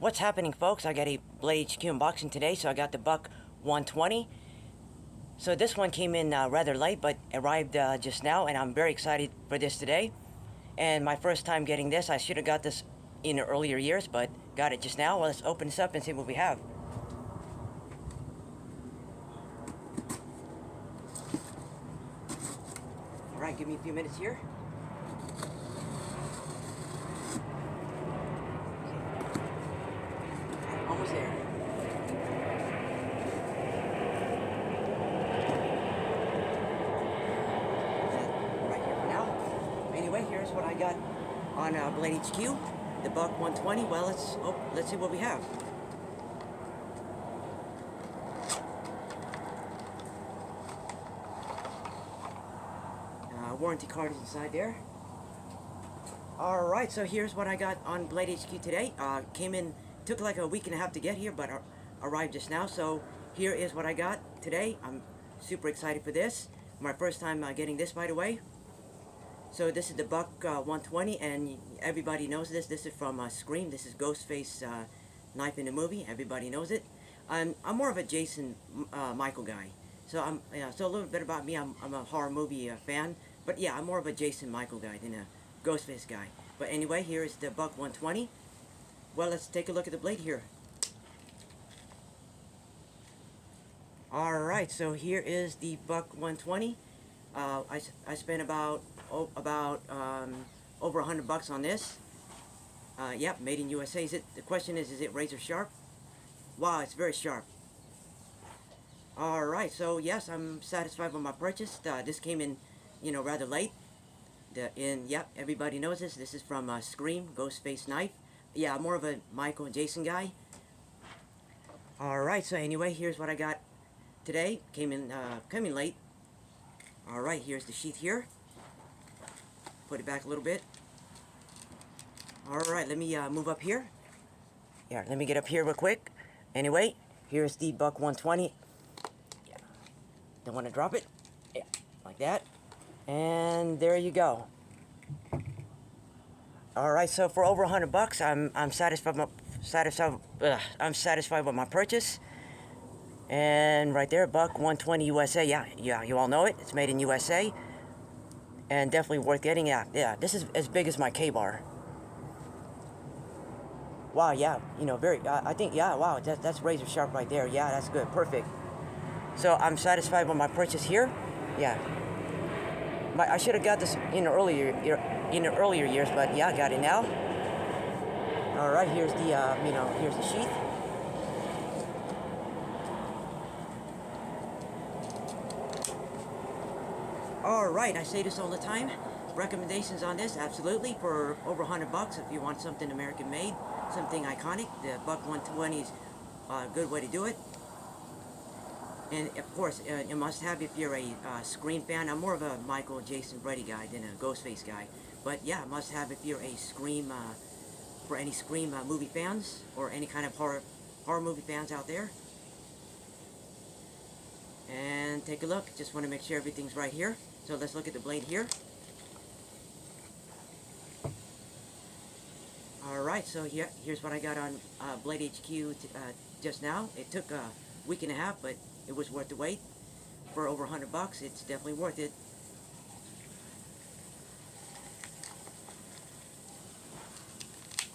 What's happening, folks? I got a Bladehq unboxing today, so I got the Buck 120. So this one came in rather late, but arrived just now, and I'm very excited for this today. And my first time getting this, I should have got this in the earlier years, but got it just now. Well, let's open this up and see what we have. Alright, give me a few minutes here. Almost there. Right here for now. Anyway, here's what I got on Bladehq, the Buck 120. Well, let's see what we have. Warranty card is inside there. Alright, so here's what I got on Bladehq today. Came in, took like a week and a half to get here, but arrived just now. So here is what I got today. I'm super excited for this. My first time getting this, by the way. So this is the Buck 120, and everybody knows this. This is from Scream. This is Ghostface knife in the movie. Everybody knows it. I'm more of a Jason Michael guy. So so a little bit about me. I'm a horror movie fan. But yeah, I'm more of a Jason Michael guy than a Ghostface guy. But anyway, here is the Buck 120. Well, let's take a look at the blade here. Alright, so here is the Buck 120. I spent about over $100 on this. Yep, made in USA. The question is it razor sharp? Wow, it's very sharp. Alright, so yes, I'm satisfied with my purchase. This came in, rather late. Yep, everybody knows this. This is from Scream Ghostface knife. Yeah, I'm more of a Michael and Jason guy. Alright, so anyway, here's what I got today. Came in late. Alright, here's the sheath here. Put it back a little bit. Alright, let me move up here. Yeah, let me get up here real quick. Anyway, here's the Buck 120. Yeah. Don't want to drop it. Yeah, like that. And there you go. Alright, so for over $100, I'm satisfied with my purchase. And right there, Buck 120 USA. Yeah, you all know it. It's made in USA. And definitely worth getting. Yeah, this is as big as my K-bar. Wow, yeah, very, I think, yeah, wow, that's razor sharp right there. Yeah, that's good, perfect. So I'm satisfied with my purchase here. Yeah. I should have got this in the earlier years, but yeah, I got it now. All right, here's the here's the sheath. All right, I say this all the time. Recommendations on this, absolutely, for over $100 if you want something American made, something iconic. The Buck 120 is a good way to do it. And of course, you must have if you're a Scream fan. I'm more of a Michael, Jason, Brady guy than a Ghostface guy. But yeah, must have if you're a Scream, for any Scream movie fans or any kind of horror movie fans out there. And take a look. Just want to make sure everything's right here. So let's look at the blade here. Alright, so here's what I got on Bladehq just now. It took a week and a half, but it was worth the wait. For over $100, it's definitely worth it.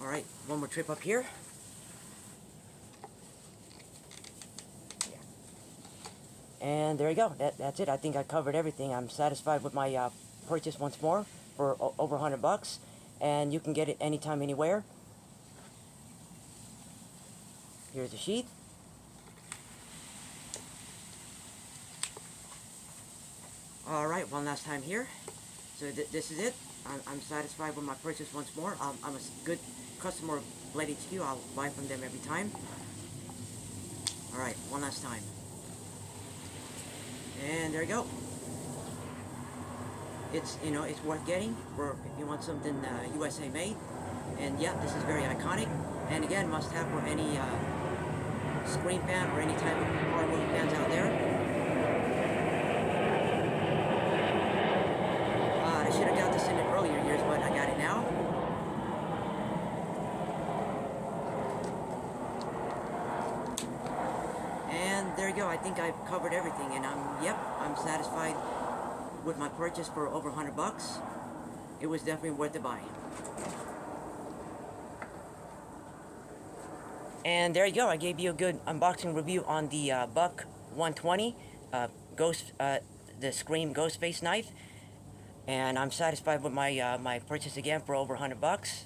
Alright, one more trip up here. Yeah. And there you go. That's it. I think I covered everything. I'm satisfied with my purchase once more for over $100. And you can get it anytime, anywhere. Here's the sheath. Alright, one last time here. So this is it. I'm satisfied with my purchase once more. I'm a good customer of Bladehq. I'll buy from them every time. Alright, one last time. And there you go. It's it's worth getting for if you want something USA made. And yeah, this is very iconic. And again, must have for any Scream fan or any type of horror movie fans out there. I should have got this in the earlier years, but I got it now. go. I think I've covered everything, and I'm satisfied with my purchase for over $100. It was definitely worth the buy. And there you go. I gave you a good unboxing review on the Buck 120 the Scream Ghostface knife, and I'm satisfied with my my purchase again for over $100.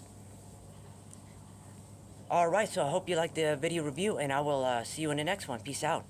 Alright, so I hope you liked the video review, and I will see you in the next one. Peace out.